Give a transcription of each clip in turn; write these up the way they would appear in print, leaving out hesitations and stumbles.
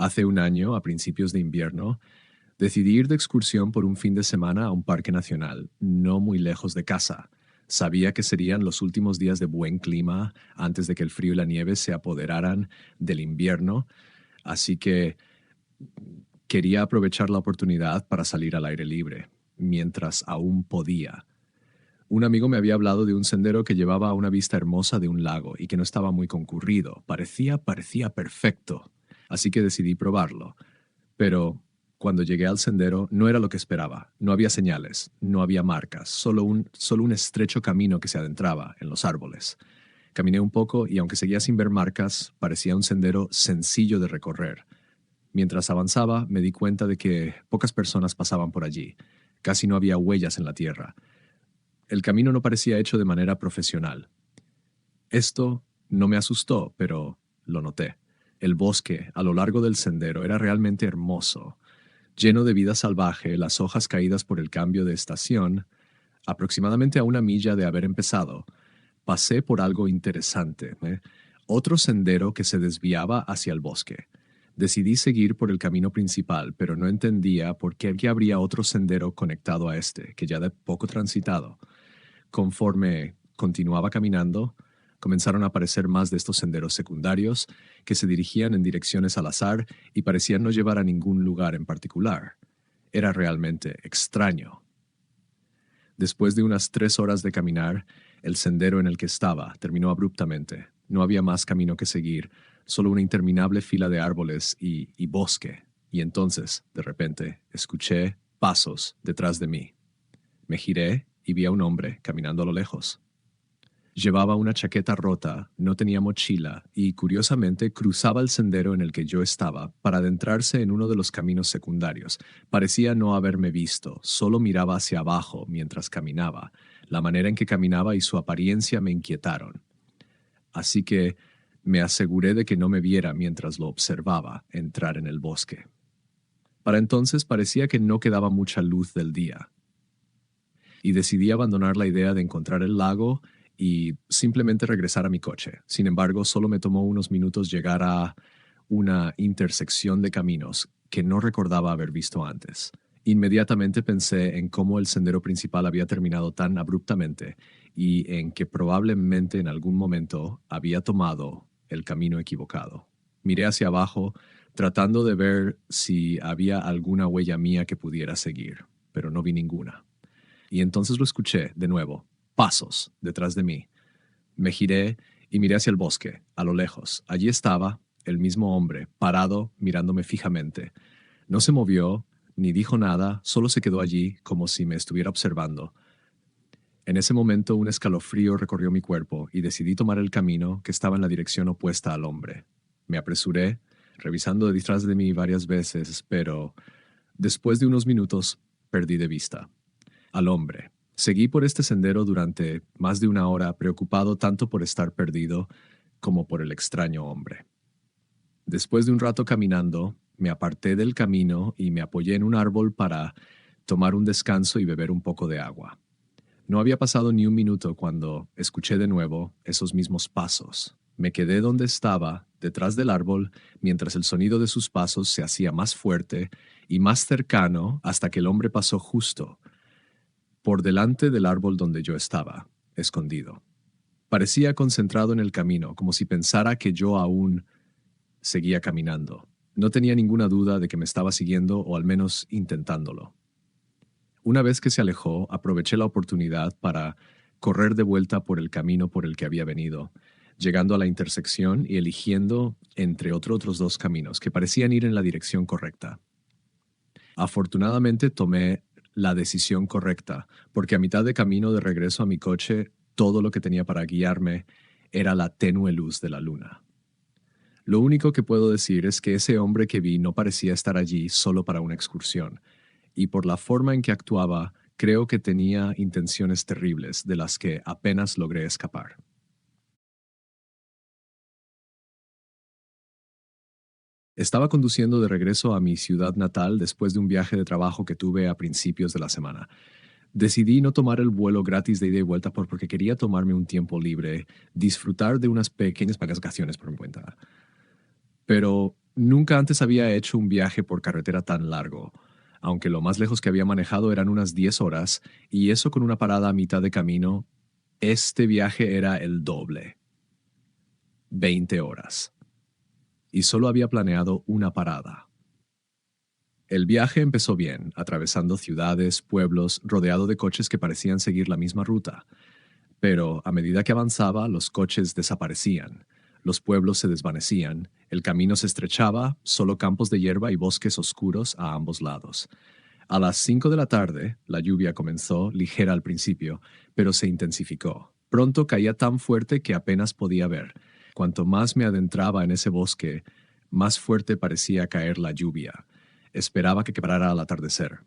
Hace un año, a principios de invierno, decidí ir de excursión por un fin de semana a un parque nacional, no muy lejos de casa. Sabía que serían los últimos días de buen clima antes de que el frío y la nieve se apoderaran del invierno, así que quería aprovechar la oportunidad para salir al aire libre, mientras aún podía. Un amigo me había hablado de un sendero que llevaba a una vista hermosa de un lago y que no estaba muy concurrido. Parecía perfecto, así que decidí probarlo. Pero cuando llegué al sendero no era lo que esperaba. No había señales, no había marcas, solo un estrecho camino que se adentraba en los árboles. Caminé un poco y aunque seguía sin ver marcas, parecía un sendero sencillo de recorrer. Mientras avanzaba, me di cuenta de que pocas personas pasaban por allí. Casi no había huellas en la tierra. El camino no parecía hecho de manera profesional. Esto no me asustó, pero lo noté. El bosque a lo largo del sendero era realmente hermoso, lleno de vida salvaje, las hojas caídas por el cambio de estación. Aproximadamente a una milla de haber empezado, pasé por algo interesante, otro sendero que se desviaba hacia el bosque. Decidí seguir por el camino principal, pero no entendía por qué habría otro sendero conectado a este, que ya de poco transitado. Conforme continuaba caminando, comenzaron a aparecer más de estos senderos secundarios que se dirigían en direcciones al azar y parecían no llevar a ningún lugar en particular. Era realmente extraño. Después de unas 3 horas de caminar, el sendero en el que estaba terminó abruptamente. No había más camino que seguir, solo una interminable fila de árboles y bosque. Y entonces, de repente, escuché pasos detrás de mí. Me giré y vi a un hombre caminando a lo lejos. Llevaba una chaqueta rota, no tenía mochila y, curiosamente, cruzaba el sendero en el que yo estaba para adentrarse en uno de los caminos secundarios. Parecía no haberme visto, solo miraba hacia abajo mientras caminaba. La manera en que caminaba y su apariencia me inquietaron. Así que me aseguré de que no me viera mientras lo observaba entrar en el bosque. Para entonces parecía que no quedaba mucha luz del día, y decidí abandonar la idea de encontrar el lago y simplemente regresar a mi coche. Sin embargo, solo me tomó unos minutos llegar a una intersección de caminos que no recordaba haber visto antes. Inmediatamente pensé en cómo el sendero principal había terminado tan abruptamente y en que probablemente en algún momento había tomado el camino equivocado. Miré hacia abajo, tratando de ver si había alguna huella mía que pudiera seguir, pero no vi ninguna. Y entonces lo escuché, de nuevo, pasos detrás de mí. Me giré y miré hacia el bosque, a lo lejos. Allí estaba el mismo hombre, parado, mirándome fijamente. No se movió, ni dijo nada, solo se quedó allí, como si me estuviera observando. En ese momento un escalofrío recorrió mi cuerpo y decidí tomar el camino que estaba en la dirección opuesta al hombre. Me apresuré, revisando detrás de mí varias veces, pero después de unos minutos perdí de vista al hombre. Seguí por este sendero durante más de una hora, preocupado tanto por estar perdido como por el extraño hombre. Después de un rato caminando, me aparté del camino y me apoyé en un árbol para tomar un descanso y beber un poco de agua. No había pasado ni un minuto cuando escuché de nuevo esos mismos pasos. Me quedé donde estaba, detrás del árbol, mientras el sonido de sus pasos se hacía más fuerte y más cercano hasta que el hombre pasó justo por delante del árbol donde yo estaba, escondido. Parecía concentrado en el camino, como si pensara que yo aún seguía caminando. No tenía ninguna duda de que me estaba siguiendo o al menos intentándolo. Una vez que se alejó, aproveché la oportunidad para correr de vuelta por el camino por el que había venido, llegando a la intersección y eligiendo entre otros dos caminos que parecían ir en la dirección correcta. Afortunadamente tomé la decisión correcta, porque a mitad de camino de regreso a mi coche, todo lo que tenía para guiarme era la tenue luz de la luna. Lo único que puedo decir es que ese hombre que vi no parecía estar allí solo para una excursión, y por la forma en que actuaba, creo que tenía intenciones terribles de las que apenas logré escapar. Estaba conduciendo de regreso a mi ciudad natal después de un viaje de trabajo que tuve a principios de la semana. Decidí no tomar el vuelo gratis de ida y vuelta porque quería tomarme un tiempo libre, disfrutar de unas pequeñas vacaciones por mi cuenta. Pero Nunca antes había hecho un viaje por carretera tan largo, aunque lo más lejos que había manejado eran unas 10 horas, y eso con una parada a mitad de camino. Este viaje era el doble, 20 horas, y solo había planeado una parada. El viaje empezó bien, atravesando ciudades, pueblos, rodeado de coches que parecían seguir la misma ruta. Pero a medida que avanzaba, los coches desaparecían, los pueblos se desvanecían, el camino se estrechaba, solo campos de hierba y bosques oscuros a ambos lados. A las 5 de la tarde, la lluvia comenzó, ligera al principio, pero se intensificó. Pronto caía tan fuerte que apenas podía ver. Cuanto más me adentraba en ese bosque, más fuerte parecía caer la lluvia. Esperaba que parara al atardecer,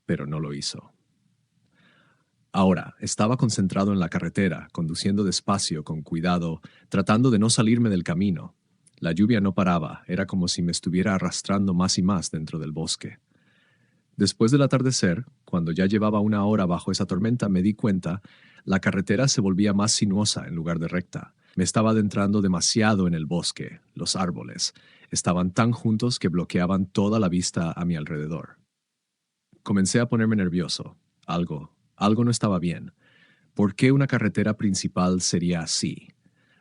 pero no lo hizo. Ahora, estaba concentrado en la carretera, conduciendo despacio, con cuidado, tratando de no salirme del camino. La lluvia no paraba, era como si me estuviera arrastrando más y más dentro del bosque. Después del atardecer, cuando ya llevaba una hora bajo esa tormenta, me di cuenta, la carretera se volvía más sinuosa en lugar de recta. Me estaba adentrando demasiado en el bosque, los árboles. Estaban tan juntos que bloqueaban toda la vista a mi alrededor. Comencé a ponerme nervioso. Algo no estaba bien. ¿Por qué una carretera principal sería así?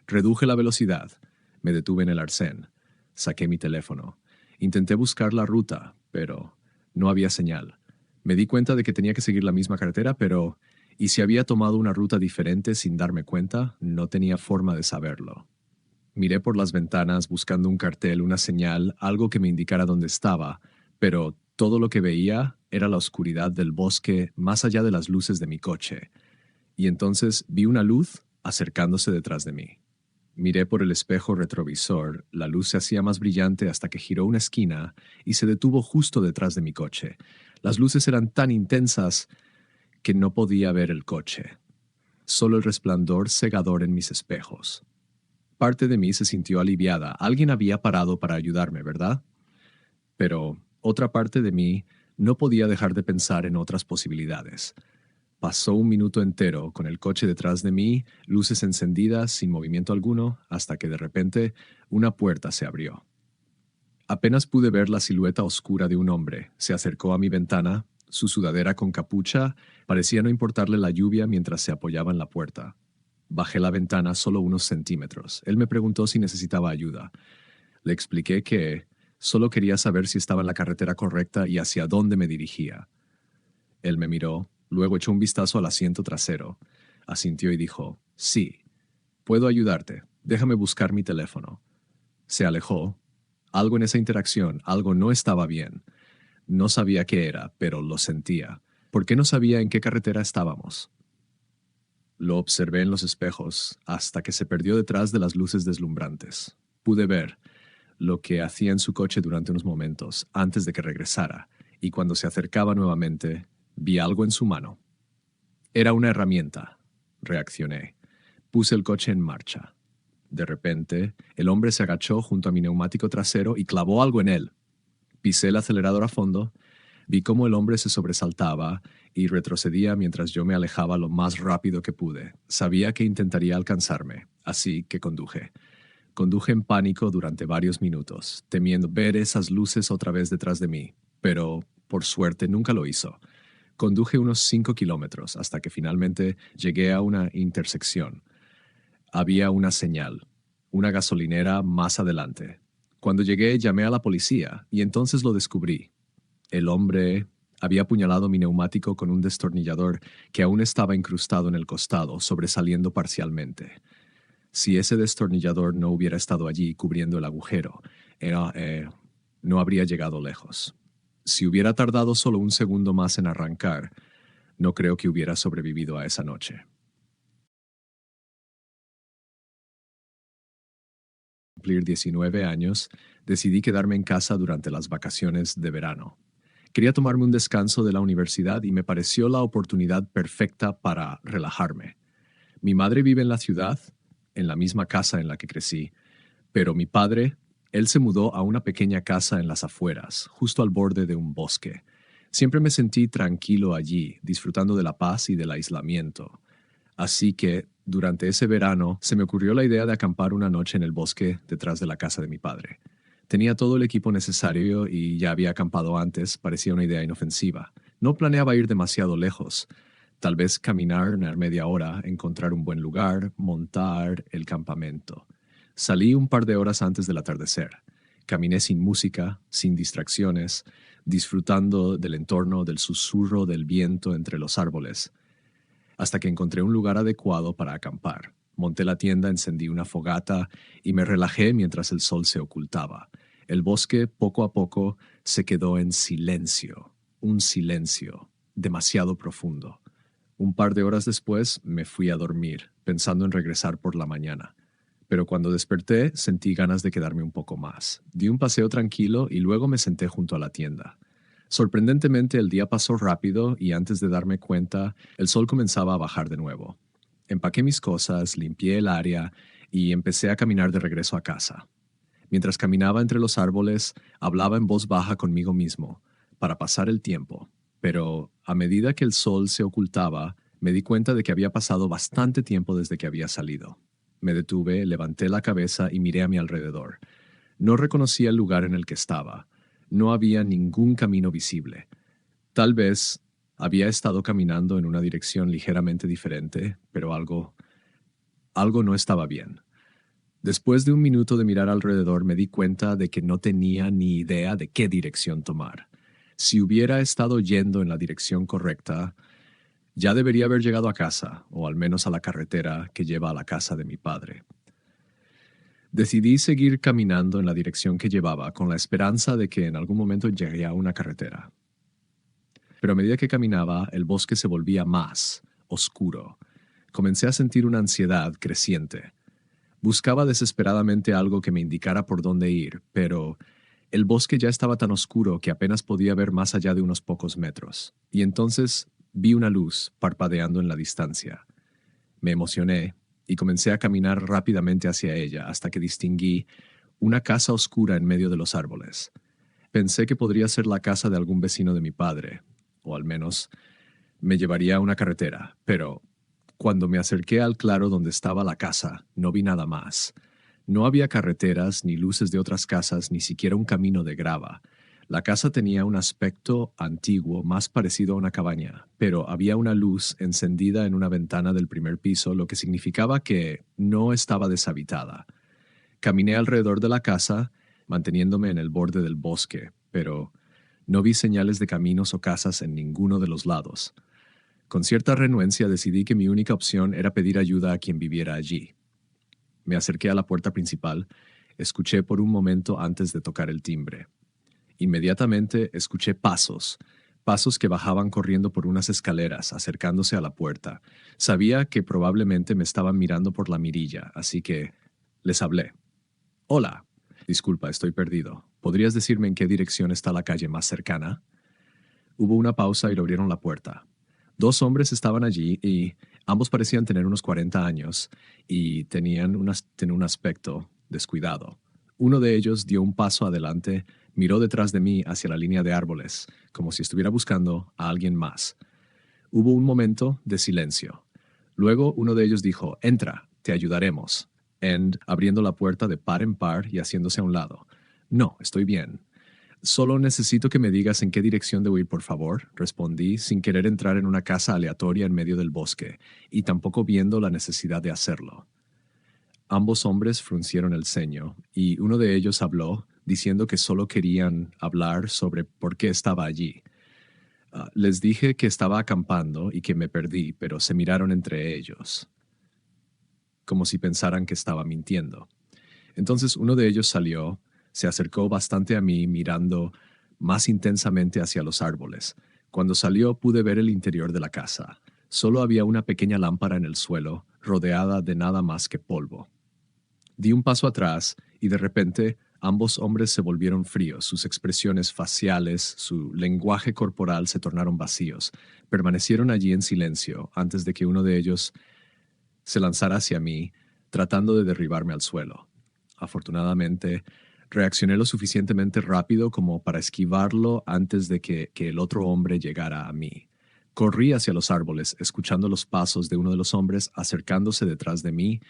Reduje la velocidad. Me detuve en el arcén. Saqué mi teléfono. Intenté buscar la ruta, pero no había señal. Me di cuenta de que tenía que seguir la misma carretera, pero ¿y si había tomado una ruta diferente sin darme cuenta? No tenía forma de saberlo. Miré por las ventanas buscando un cartel, una señal, algo que me indicara dónde estaba, pero todo lo que veía era la oscuridad del bosque más allá de las luces de mi coche. Y entonces vi una luz acercándose detrás de mí. Miré por el espejo retrovisor, la luz se hacía más brillante hasta que giró una esquina y se detuvo justo detrás de mi coche. Las luces eran tan intensas que no podía ver el coche, solo el resplandor cegador en mis espejos. Parte de mí se sintió aliviada. Alguien había parado para ayudarme, ¿verdad? Pero otra parte de mí no podía dejar de pensar en otras posibilidades. Pasó un minuto entero con el coche detrás de mí, luces encendidas, sin movimiento alguno, hasta que de repente una puerta se abrió. Apenas pude ver la silueta oscura de un hombre. Se acercó a mi ventana, su sudadera con capucha parecía no importarle la lluvia mientras se apoyaba en la puerta. Bajé la ventana solo unos centímetros. Él me preguntó si necesitaba ayuda. Le expliqué que solo quería saber si estaba en la carretera correcta y hacia dónde me dirigía. Él me miró, luego echó un vistazo al asiento trasero, asintió y dijo, sí, puedo ayudarte, déjame buscar mi teléfono. Se alejó. Algo en esa interacción, algo no estaba bien. No sabía qué era, pero lo sentía. ¿Por qué no sabía en qué carretera estábamos? Lo observé en los espejos hasta que se perdió detrás de las luces deslumbrantes. Pude ver lo que hacía en su coche durante unos momentos, antes de que regresara, y cuando se acercaba nuevamente, vi algo en su mano. Era una herramienta. Reaccioné. Puse el coche en marcha. De repente, el hombre se agachó junto a mi neumático trasero y clavó algo en él. Pisé el acelerador a fondo, vi cómo el hombre se sobresaltaba y retrocedía mientras yo me alejaba lo más rápido que pude. Sabía que intentaría alcanzarme, así que conduje. Conduje en pánico durante varios minutos, temiendo ver esas luces otra vez detrás de mí, pero, por suerte, nunca lo hizo. Conduje unos 5 kilómetros hasta que finalmente llegué a una intersección. Había una señal, una gasolinera más adelante. Cuando llegué llamé a la policía y entonces lo descubrí. El hombre había apuñalado mi neumático con un destornillador que aún estaba incrustado en el costado, sobresaliendo parcialmente. Si ese destornillador no hubiera estado allí cubriendo el agujero, no habría llegado lejos. Si hubiera tardado solo un segundo más en arrancar, no creo que hubiera sobrevivido a esa noche. Cumplir 19 años, decidí quedarme en casa durante las vacaciones de verano. Quería tomarme un descanso de la universidad y me pareció la oportunidad perfecta para relajarme. Mi madre vive en la ciudad, en la misma casa en la que crecí, pero mi padre, él se mudó a una pequeña casa en las afueras, justo al borde de un bosque. Siempre me sentí tranquilo allí, disfrutando de la paz y del aislamiento. Así que, durante ese verano, se me ocurrió la idea de acampar una noche en el bosque detrás de la casa de mi padre. Tenía todo el equipo necesario y ya había acampado antes, parecía una idea inofensiva. No planeaba ir demasiado lejos. Tal vez caminar una media hora, encontrar un buen lugar, montar el campamento. Salí un par de horas antes del atardecer. Caminé sin música, sin distracciones, disfrutando del entorno, del susurro del viento entre los árboles, hasta que encontré un lugar adecuado para acampar. Monté la tienda, encendí una fogata y me relajé mientras el sol se ocultaba. El bosque, poco a poco, se quedó en silencio, un silencio demasiado profundo. Un par de horas después me fui a dormir, pensando en regresar por la mañana. Pero cuando desperté, sentí ganas de quedarme un poco más. Di un paseo tranquilo y luego me senté junto a la tienda. Sorprendentemente, el día pasó rápido y antes de darme cuenta, el sol comenzaba a bajar de nuevo. Empaqué mis cosas, limpié el área y empecé a caminar de regreso a casa. Mientras caminaba entre los árboles, hablaba en voz baja conmigo mismo, para pasar el tiempo. Pero a medida que el sol se ocultaba, me di cuenta de que había pasado bastante tiempo desde que había salido. Me detuve, levanté la cabeza y miré a mi alrededor. No reconocía el lugar en el que estaba. No había ningún camino visible. Tal vez había estado caminando en una dirección ligeramente diferente, pero algo no estaba bien. Después de un minuto de mirar alrededor, me di cuenta de que no tenía ni idea de qué dirección tomar. Si hubiera estado yendo en la dirección correcta, ya debería haber llegado a casa, o al menos a la carretera que lleva a la casa de mi padre. Decidí seguir caminando en la dirección que llevaba, con la esperanza de que en algún momento llegué a una carretera. Pero a medida que caminaba, el bosque se volvía más oscuro. Comencé a sentir una ansiedad creciente. Buscaba desesperadamente algo que me indicara por dónde ir, pero el bosque ya estaba tan oscuro que apenas podía ver más allá de unos pocos metros. Y entonces vi una luz parpadeando en la distancia. Me emocioné y comencé a caminar rápidamente hacia ella hasta que distinguí una casa oscura en medio de los árboles. Pensé que podría ser la casa de algún vecino de mi padre, o al menos me llevaría a una carretera, pero cuando me acerqué al claro donde estaba la casa, no vi nada más. No había carreteras, ni luces de otras casas, ni siquiera un camino de grava. La casa tenía un aspecto antiguo, más parecido a una cabaña, pero había una luz encendida en una ventana del primer piso, lo que significaba que no estaba deshabitada. Caminé alrededor de la casa, manteniéndome en el borde del bosque, pero no vi señales de caminos o casas en ninguno de los lados. Con cierta renuencia decidí que mi única opción era pedir ayuda a quien viviera allí. Me acerqué a la puerta principal, escuché por un momento antes de tocar el timbre. Inmediatamente escuché pasos, pasos que bajaban corriendo por unas escaleras, acercándose a la puerta. Sabía que probablemente me estaban mirando por la mirilla, así que les hablé. Hola. Disculpa, estoy perdido. ¿Podrías decirme en qué dirección está la calle más cercana? Hubo una pausa y le abrieron la puerta. Dos hombres estaban allí y ambos parecían tener unos 40 años y tenían un aspecto descuidado. Uno de ellos dio un paso adelante, miró detrás de mí hacia la línea de árboles, como si estuviera buscando a alguien más. Hubo un momento de silencio. Luego uno de ellos dijo, entra, te ayudaremos. Abriendo la puerta de par en par y haciéndose a un lado. No, estoy bien. Solo necesito que me digas en qué dirección debo ir, por favor, respondí, sin querer entrar en una casa aleatoria en medio del bosque, y tampoco viendo la necesidad de hacerlo. Ambos hombres fruncieron el ceño, y uno de ellos habló, diciendo que solo querían hablar sobre por qué estaba allí. Les dije que estaba acampando y que me perdí, pero se miraron entre ellos, como si pensaran que estaba mintiendo. Entonces uno de ellos salió, se acercó bastante a mí mirando más intensamente hacia los árboles. Cuando salió pude ver el interior de la casa. Solo había una pequeña lámpara en el suelo, rodeada de nada más que polvo. Di un paso atrás y de repente ambos hombres se volvieron fríos, sus expresiones faciales, su lenguaje corporal se tornaron vacíos. Permanecieron allí en silencio antes de que uno de ellos se lanzara hacia mí, tratando de derribarme al suelo. Afortunadamente, reaccioné lo suficientemente rápido como para esquivarlo antes de que el otro hombre llegara a mí. Corrí hacia los árboles, escuchando los pasos de uno de los hombres acercándose detrás de mí,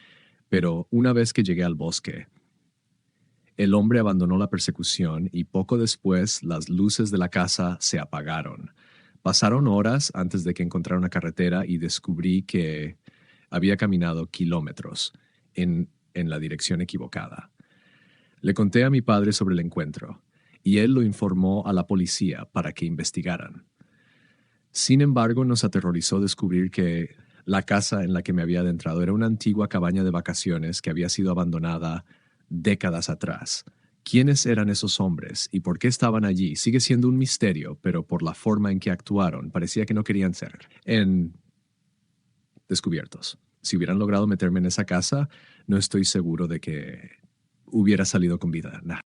pero una vez que llegué al bosque, El hombre abandonó la persecución y poco después las luces de la casa se apagaron. Pasaron horas antes de que encontrara una carretera y descubrí que había caminado kilómetros en la dirección equivocada. Le conté a mi padre sobre el encuentro y él lo informó a la policía para que investigaran. Sin embargo, nos aterrorizó descubrir que la casa en la que me había adentrado era una antigua cabaña de vacaciones que había sido abandonada décadas atrás. ¿Quiénes eran esos hombres y por qué estaban allí? Sigue siendo un misterio, pero por la forma en que actuaron, parecía que no querían ser descubiertos. Si hubieran logrado meterme en esa casa, no estoy seguro de que hubiera salido con vida. Nah.